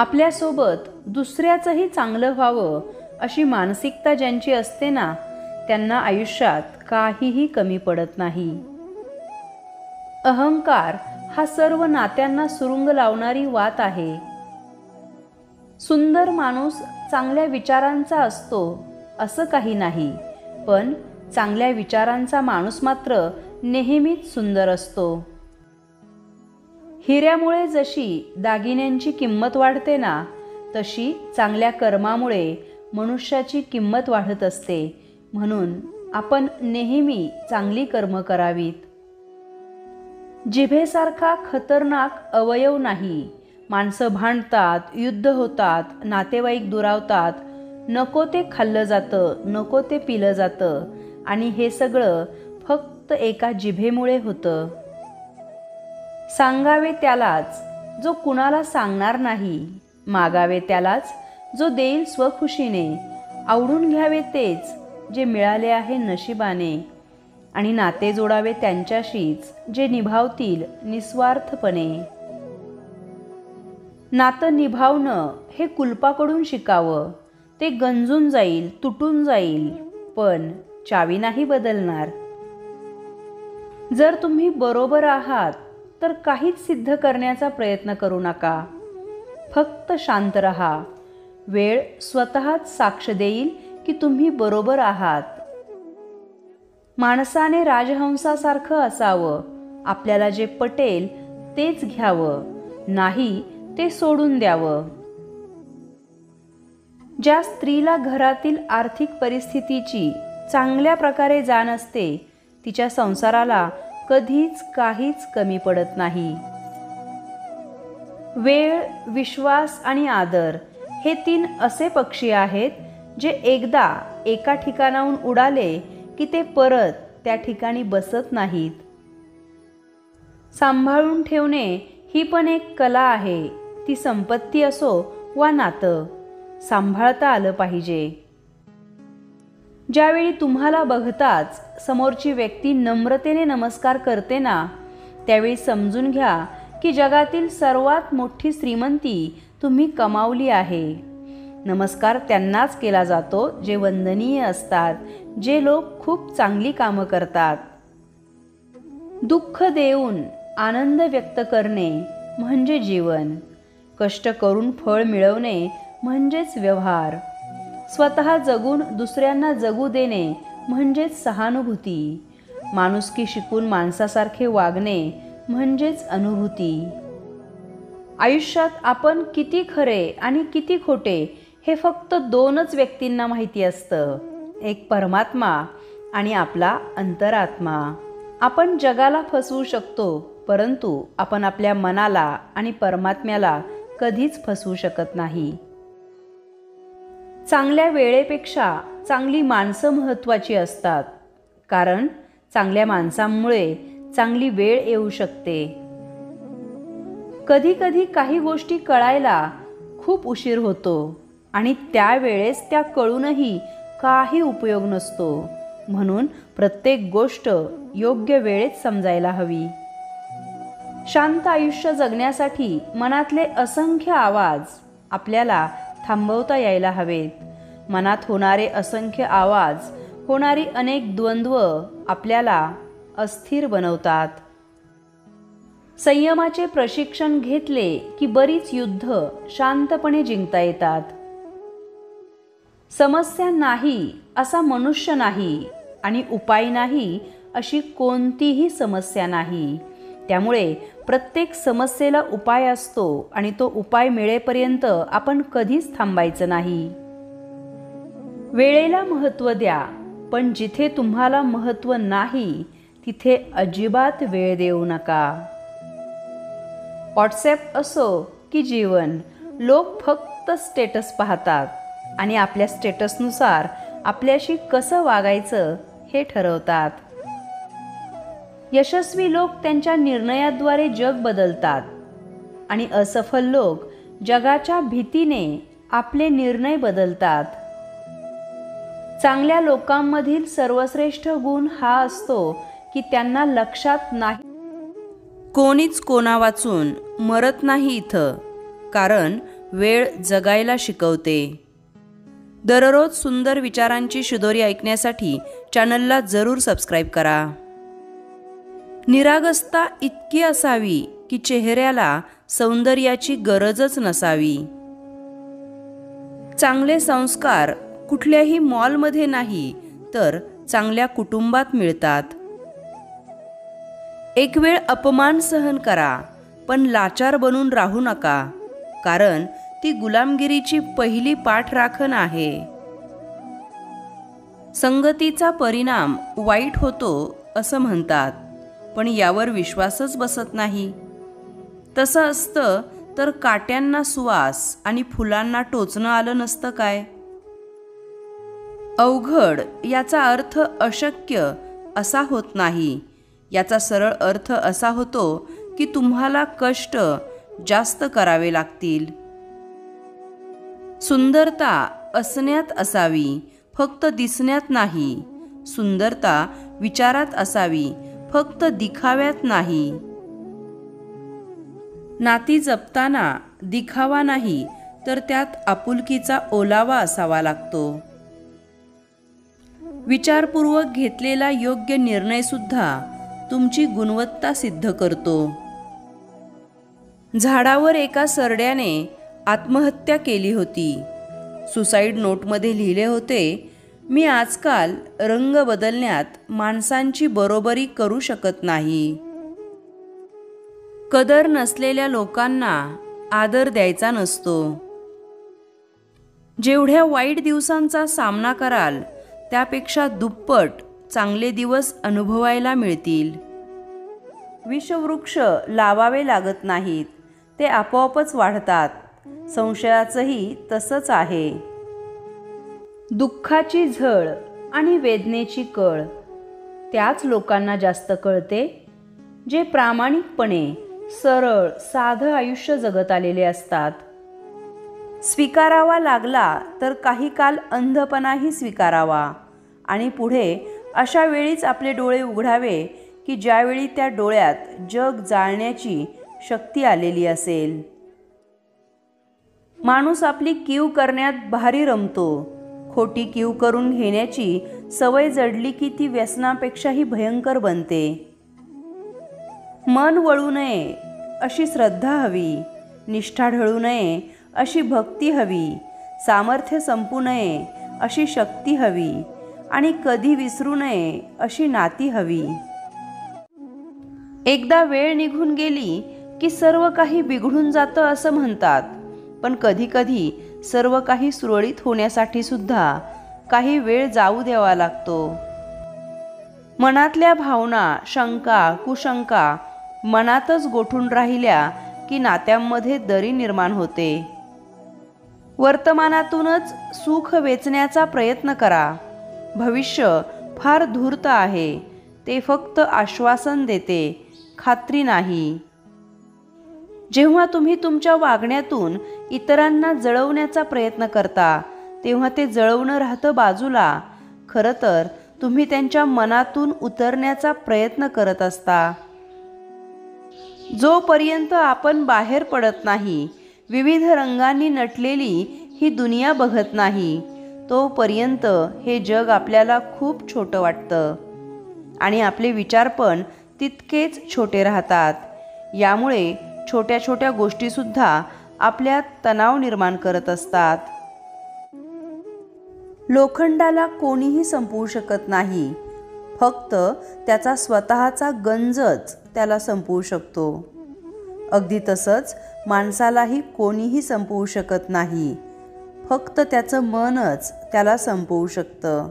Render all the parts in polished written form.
आपल्यासोबत दुसऱ्याचंही चांगलं व्हावं अशी मानसिकता ज्यांची असते ना, त्यांना आयुष्यात काहीही कमी पडत नाही. अहंकार हा सर्व नात्यांना सुरुंग लावणारी वात आहे. सुंदर माणूस चांगल्या विचारांचा असतो असं काही नाही, पण चांगल्या विचारांचा माणूस मात्र नेहमीच सुंदर असतो. हिऱ्यामुळे जशी दागिन्यांची किंमत वाढते ना, तशी चांगल्या कर्मामुळे मनुष्याची किंमत वाढत असते. म्हणून आपण नेहमी चांगली कर्म करावीत. जिभेसारखा खतरनाक अवयव नाही. माणसं भांडतात, युद्ध होतात, नातेवाईक दुरावतात, नको ते खाल्लं जातं, नको ते पिलं जातं, आणि हे सगळं फक्त एका जिभेमुळे होतं. सांगावे त्यालाच जो कुणाला सांगणार नाही, मागावे त्यालाच जो देईल स्वखुशीने, आवडून घ्यावे तेच जे मिळाले आहे नशिबाने, आणि नाते जोडावे त्यांच्याशीच जे निभावतील निस्वार्थपणे. नातं निभावणं हे कुलपाकडून शिकावं. ते गंजून जाईल, तुटून जाईल, पण चावी नाही बदलणार. जर तुम्ही बरोबर आहात तर काहीच सिद्ध करण्याचा प्रयत्न करू नका. फक्त शांत रहा. वेळ स्वतःच साक्ष देईल की तुम्ही बरोबर आहात. माणसाने राजहंसासारखं असावं. आपल्याला जे पटेल तेच घ्यावं, नाही ते सोडून द्यावं. ज्या स्त्रीला घरातील आर्थिक परिस्थितीची चांगल्या प्रकारे जाण असते, तिच्या संसाराला कधीच काहीच कमी पडत नाही. वेळ, विश्वास आणि आदर हे 3 असे पक्षी आहेत जे एकदा एका ठिकाणाहून उडाले की ते परत त्या ठिकाणी बसत नाहीत. सांभाळून ठेवणे ही पण एक कला आहे. ती संपत्ती असो वा नातं, सांभाळता आलं पाहिजे. ज्यावेळी तुम्हाला बघताच समोरची व्यक्ती नम्रतेने नमस्कार करते ना, त्यावेळी समजून घ्या की जगातील सर्वात मोठी श्रीमंती तुम्ही कमावली आहे. नमस्कार त्यांनाच केला जातो जे वंदनीय असतात, जे लोक खूप चांगली कामं करतात. दुःख देऊन आनंद व्यक्त करणे म्हणजे जीवन. कष्ट करून फळ मिळवणे म्हणजेच व्यवहार. स्वतः जगून दुसऱ्यांना जगू देणे म्हणजेच सहानुभूती. माणुसकी शिकून माणसासारखे वागणे म्हणजेच अनुभूती. आयुष्यात आपण किती खरे आणि किती खोटे हे फक्त 2च व्यक्तींना माहिती असतं, एक परमात्मा आणि आपला अंतरात्मा. आपण जगाला फसवू शकतो, परंतु आपण आपल्या मनाला आणि परमात्म्याला कधीच फसवू शकत नाही. चांगल्या वेळेपेक्षा चांगली माणसं महत्त्वाची असतात, कारण चांगल्या माणसांमुळे चांगली वेळ येऊ शकते. कधी कधी काही गोष्टी कळायला खूप उशीर होतो आणि त्यावेळेस त्या कळूनही काही उपयोग नसतो. म्हणून प्रत्येक गोष्ट योग्य वेळेत समजायला हवी. शांत आयुष्य जगण्यासाठी मनातले असंख्य आवाज आपल्याला थांबवता यायला हवेत. मनात होणारे असंख्य आवाज, होणारी अनेक द्वंद्व आपल्याला अस्थिर बनवतात. संयमाचे प्रशिक्षण घेतले की बरीच युद्ध शांतपणे जिंकता येतात. समस्या नाही असा मनुष्य नाही आणि उपाय नाही अशी कोणतीही समस्या नाही. त्यामुळे प्रत्येक समस्येला उपाय असतो आणि तो उपाय मिळेपर्यंत आपण कधीच थांबायचं नाही. वेळेला महत्त्व द्या, पण जिथे तुम्हाला महत्त्व नाही तिथे अजिबात वेळ देऊ नका. व्हॉट्सॲप असो की जीवन, लोक फक्त स्टेटस पाहतात आणि आपल्या स्टेटसनुसार आपल्याशी कसं वागायचं हे ठरवतात. यशस्वी लोक त्यांच्या निर्णयाद्वारे जग बदलतात आणि असफल लोक जगाच्या भीतीने आपले निर्णय बदलतात. चांगल्या लोकांमधील सर्वश्रेष्ठ गुण हा असतो की त्यांना लक्षात नाही कोणीच कोणा वाचून मरत नाही इथं, कारण वेळ जगायला शिकवते. दररोज सुंदर विचारांची शिदोरी ऐकण्यासाठी चॅनलला जरूर सबस्क्राईब करा. निरागसता इतकी असावी की चेहऱ्याला सौंदर्याची गरजच नसावी. चांगले संस्कार कुठल्याही मॉलमध्ये नाही तर चांगल्या कुटुंबात मिळतात. एक वेळ अपमान सहन करा, पण लाचार बनून राहू नका, कारण ती गुलामगिरीची पहिली पाठराखण आहे. संगतीचा परिणाम वाईट होतो असं म्हणतात, पण यावर विश्वासच बसत नाही. तसं असतं तर काट्यांना सुवास आणि फुलांना टोचणं आलं नसतं काय? अवघड याचा अर्थ अशक्य असा होत नाही. याचा सरळ अर्थ असा होतो की तुम्हाला कष्ट जास्त करावे लागतील. सुंदरता असण्यात असावी, फक्त दिसण्यात नाही. सुंदरता विचारात असावी, फक्त दिखाव्यात नाही. नाती जपताना दिखावा नाही तर त्यात आपुलकीचा ओलावा असावा लागतो. विचारपूर्वक घेतलेला योग्य निर्णय सुद्धा तुमची गुणवत्ता सिद्ध करतो. झाडावर एका सरड्याने आत्महत्या केली होती. सुसाईड नोटमध्ये लिहिले होते, मी आजकाल रंग बदलण्यात माणसांची बरोबरी करू शकत नाही. कदर नसलेल्या लोकांना आदर द्यायचा नसतो. जेवढ्या वाईट दिवसांचा सामना कराल त्यापेक्षा दुप्पट चांगले दिवस अनुभवायला मिळतील. विषवृक्ष लावावे लागत नाहीत, ते आपोआपच वाढतात. संशयाचंही तसंच आहे. दुःखाची झळ आणि वेदनेची कळ त्याच लोकांना जास्त कळते जे प्रामाणिकपणे सरळ साधं आयुष्य जगत आलेले असतात. स्वीकारावा लागला तर काही काल अंधपणाही स्वीकारावा आणि पुढे अशा वेळीच आपले डोळे उघडावे की ज्यावेळी त्या डोळ्यात जग जाळण्याची शक्ती आलेली असेल. माणूस आपली कीव करण्यात भारी रमतो. खोटी कीव करून घेण्याची सवय जडली की ती व्यसनापेक्षाही भयंकर बनते. मन वळू नये अशी श्रद्धा हवी, निष्ठा ढळू नये अशी भक्ती हवी, सामर्थ्य संपू नये अशी शक्ती हवी आणि कधी विसरू नये अशी नाती हवी. एकदा वेळ निघून गेली की सर्व काही बिघडून जातं असं म्हणतात, पण कधीकधी सर्व काही सुरळीत होण्यासाठी सुद्धा काही वेळ जाऊ द्यावा लागतो. मनातल्या भावना, शंका, कुशंका मनातच गोठून राहिल्या की नात्यांमध्ये दरी निर्माण होते. वर्तमानातूनच सुख वेचण्याचा प्रयत्न करा. भविष्य फार धूर्त आहे, ते फक्त आश्वासन देते, खात्री नाही. जेव्हा तुम्ही तुमच्या वागण्यातून इतरांना जळवण्याचा प्रयत्न करता तेव्हा ते जळवणं राहतं बाजूला. खरं तर तुम्ही त्यांच्या मनातून उतरण्याचा प्रयत्न करत असता. जोपर्यंत आपण बाहेर पडत नाही, विविध रंगांनी नटलेली ही दुनिया बघत नाही, तोपर्यंत हे जग आपल्याला खूप छोटं वाटतं आणि आपले विचार पण तितकेच छोटे राहतात. यामुळे छोट्या छोट्या गोष्टीसुद्धा आपल्यात तणाव निर्माण करत असतात. लोखंडाला कोणीही संपवू शकत नाही, फक्त त्याचा स्वतःचा गंजच त्याला संपवू शकतो. अगदी तसंच माणसालाही कोणीही संपवू शकत नाही, फक्त त्याचं मनच त्याला संपवू शकतं.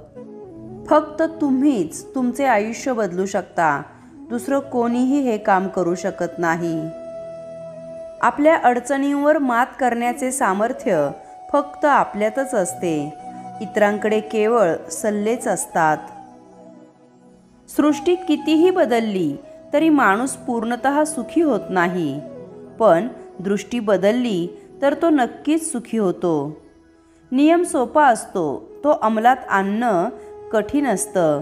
फक्त तुम्हीच तुमचे आयुष्य बदलू शकता, दुसरं कोणीही हे काम करू शकत नाही. आपल्या अडचणींवर मात करण्याचे सामर्थ्य फक्त आपल्यातच असते, इतरांकडे केवळ सल्लेच असतात. सृष्टी कितीही बदलली तरी माणूस पूर्णतः सुखी होत नाही, पण दृष्टी बदलली तर तो नक्कीच सुखी होतो. नियम सोपा असतो, तो अंमलात आणणं कठीण असतं.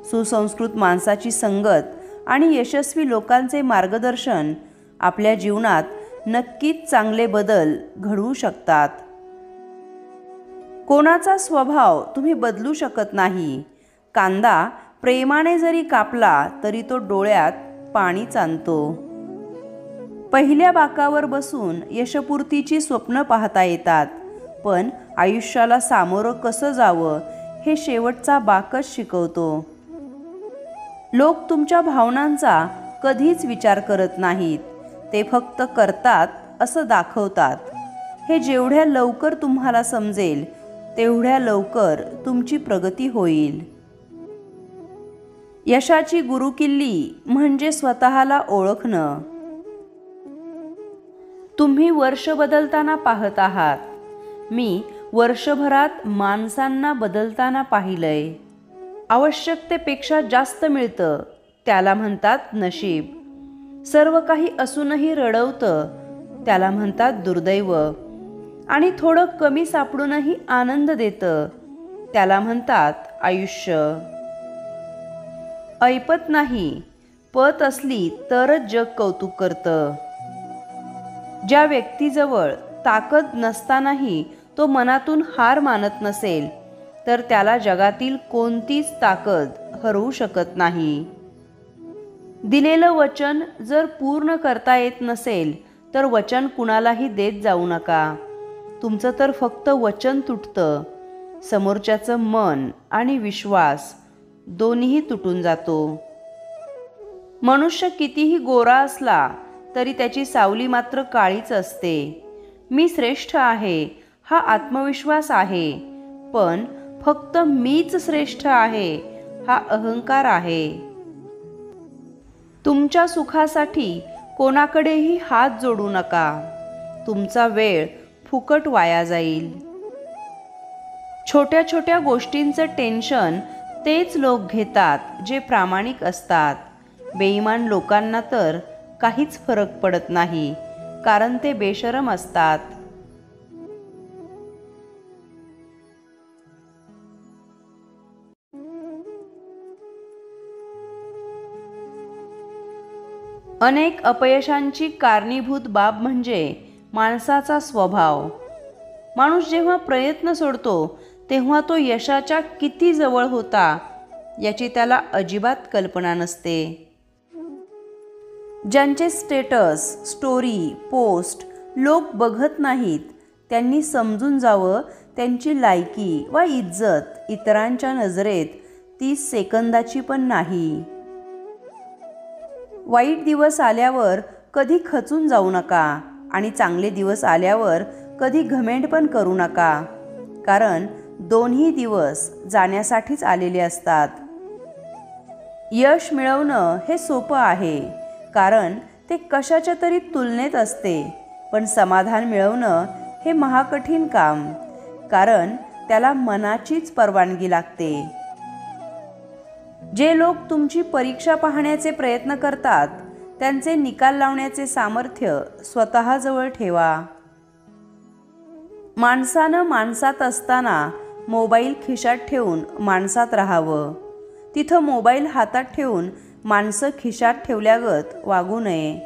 सुसंस्कृत माणसाची संगत आणि यशस्वी लोकांचे मार्गदर्शन आपल्या जीवनात नक्कीच चांगले बदल घडवू शकतात. कोणाचा स्वभाव तुम्ही बदलू शकत नाही. कांदा प्रेमाने जरी कापला तरी तो डोळ्यात पाणीच आणतो. पहिल्या बाकावर बसून यशपूर्तीची स्वप्न पाहता येतात, पण आयुष्याला सामोरं कसं जावं हे शेवटचा बाकच शिकवतो. लोक तुमच्या भावनांचा कधीच विचार करत नाहीत, ते फक्त करतात असं दाखवतात. हे जेवढ्या लवकर तुम्हाला समजेल तेवढ्या लवकर तुमची प्रगती होईल. यशाची गुरुकिल्ली म्हणजे स्वतःला ओळखणं. तुम्ही वर्ष बदलताना पाहत आहात. मी वर्षभरात माणसांना बदलताना पाहिलंय. आवश्यकतेपेक्षा जास्त मिळतं त्याला म्हणतात नशीब. सर्व काही असूनही रडवतं त्याला म्हणतात दुर्दैव. आणि थोडं कमी सापडूनही आनंद देतं त्याला म्हणतात आयुष्य. ऐपत नाही, पत असली तरच जग कौतुक करतं. ज्या व्यक्तीजवळ ताकद नसतानाही तो मनातून हार मानत नसेल तर त्याला जगातील कोणतीच ताकद हरवू शकत नाही. दिलेलं वचन जर पूर्ण करता येत नसेल तर वचन कुणालाही देत जाऊ नका. तुमचं तर फक्त वचन तुटतं, समोरच्याचं मन आणि विश्वास दोन्हीही तुटून जातो. मनुष्य कितीही गोरा असला तरी त्याची सावली मात्र काळीच असते. मी श्रेष्ठ आहे हा आत्मविश्वास आहे, पण फक्त मीच श्रेष्ठ आहे हा अहंकार आहे. तुमच्या सुखासाठी कोणाकडेही हात जोडू नका. तुमचा वेळ फुकट वाया जाईल. छोट्या छोट्या गोष्टींचं टेन्शन तेच लोक घेतात जे प्रामाणिक असतात. बेईमान लोकांना तर काहीच फरक पडत नाही, कारण ते बेशरम असतात. अनेक अपयशांची कारणीभूत बाब म्हणजे माणसाचा स्वभाव. माणूस जेव्हा प्रयत्न सोडतो तेव्हा तो यशाच्या किती जवळ होता याची त्याला अजिबात कल्पना नसते. ज्यांचे स्टेटस, स्टोरी, पोस्ट लोक बघत नाहीत त्यांनी समजून जावं त्यांची लायकी वा इज्जत इतरांच्या नजरेत 30 सेकंदाची पण नाही. वाईट दिवस आल्यावर कधी खचून जाऊ नका आणि चांगले दिवस आल्यावर कधी घमेंड पण करू नका, कारण दोन्ही दिवस जाण्यासाठीच आलेले असतात. यश मिळवणं हे सोपं आहे, कारण ते कशाच्या तरी तुलनेत असते, पण समाधान मिळवणं हे महाकठीण काम, कारण त्याला मनाचीच परवानगी लागते. जे लोक तुमची परीक्षा पाहण्याचे प्रयत्न करतात त्यांचे निकाल लावण्याचे सामर्थ्य स्वतःजवळ ठेवा. माणसानं माणसात असताना मोबाईल खिशात ठेवून माणसात राहावं. तिथं मोबाईल हातात ठेवून माणसं खिशात ठेवल्यागत वागू नये.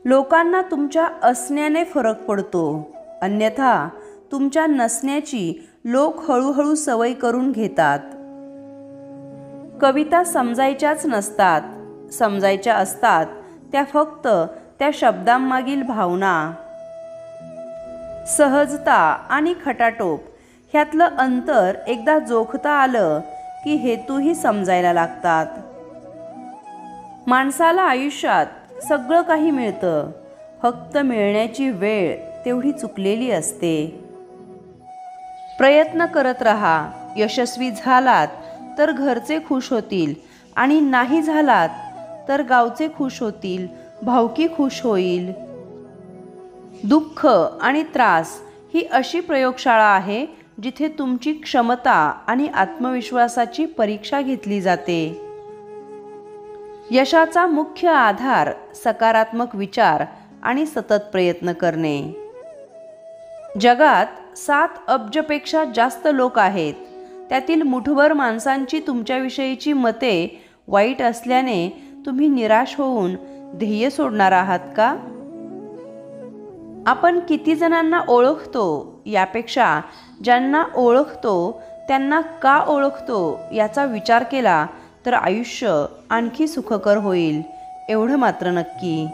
लोकांना तुमच्या असण्याने फरक पडतो, अन्यथा तुमच्या नसण्याची लोक हळूहळू सवय करून घेतात. कविता समजायच्याच नसतात, समजायच्या असतात त्या फक्त त्या शब्दांमागील भावना. सहजता आणि खटाटोप ह्यातलं अंतर एकदा जोखता आलं की हेतूही समजायला लागतात. माणसाला आयुष्यात सगळं काही मिळतं, फक्त मिळण्याची वेळ तेवढी चुकलेली असते. प्रयत्न करत राहा. यशस्वी झालात तर घरचे खुश होतील आणि नाही झालात तर गावचे खुश होतील, भावकी खुश होईल. दुःख आणि त्रास ही अशी प्रयोगशाळा आहे जिथे तुमची क्षमता आणि आत्मविश्वासाची परीक्षा घेतली जाते. यशाचा मुख्य आधार सकारात्मक विचार आणि सतत प्रयत्न करणे. जगात 7 अब्जपेक्षा जास्त लोक आहेत. त्यातील मुठभर माणसांची तुमच्याविषयीची मते वाईट असल्याने तुम्ही निराश होऊन ध्येय सोडणार आहात का? आपण किती जणांना ओळखतो यापेक्षा ज्यांना ओळखतो त्यांना का ओळखतो याचा विचार केला तर आयुष्य आणखी सुखकर होईल, एवढं मात्र नक्की.